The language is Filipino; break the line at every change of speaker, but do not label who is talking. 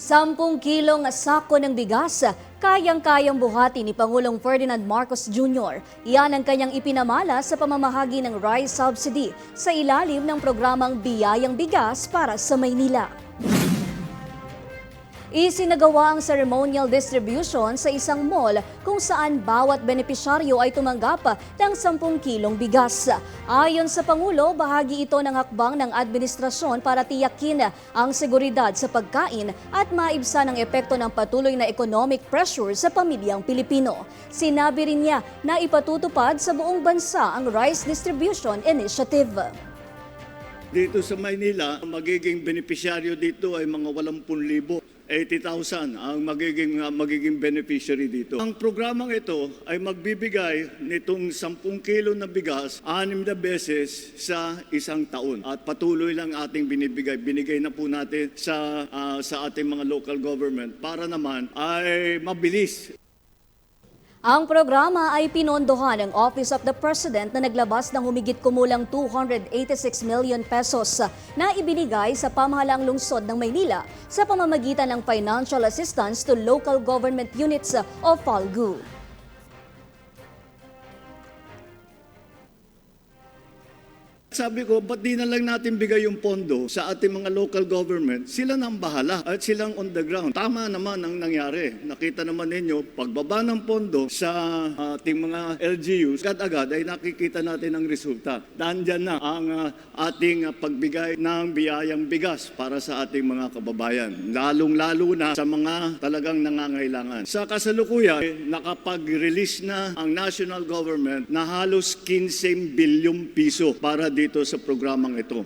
10 kilong sako ng bigas, kayang-kayang buhati ni Pangulong Ferdinand Marcos Jr. Iyan ang kanyang ipinamala sa pamamahagi ng rice subsidy sa ilalim ng programang Biyayang Bigas para sa Maynila. Isinagawa ang ceremonial distribution sa isang mall kung saan bawat benepisyaryo ay tumanggap ng 10 kilong bigas. Ayon sa Pangulo, bahagi ito ng hakbang ng administrasyon para tiyakin ang seguridad sa pagkain at maibsan ang epekto ng patuloy na economic pressure sa pamilyang Pilipino. Sinabi rin niya na ipatutupad sa buong bansa ang Rice Distribution Initiative.
Dito sa Maynila, magiging benepisyaryo dito ay mga 80,000. 80,000 ang magiging beneficiary dito. Ang programang ito ay magbibigay nitong 10 kilo na bigas 6 na beses sa isang taon. At patuloy lang ating binibigay. Binigay na po natin sa ating mga local government para naman ay mabilis.
Ang programa ay pinondohan ng Office of the President na naglabas ng humigit kumulang 286 million pesos na ibinigay sa pamahalaang lungsod ng Maynila sa pamamagitan ng Financial Assistance to Local Government Units o FALGU.
Sabi ko, ba't di na lang natin bigay yung pondo sa ating mga local government? Sila nang bahala at silang on the ground. Tama naman ang nangyari. Nakita naman ninyo, pagbaba ng pondo sa ating mga LGUs, agad-agad ay nakikita natin ang resulta. Nandyan na ang ating pagbigay ng biyayang bigas para sa ating mga kababayan. Lalong-lalo na sa mga talagang nangangailangan. Sa kasalukuyan, nakapag-release na ang national government na halos 15 bilyong piso para dito sa programang ito.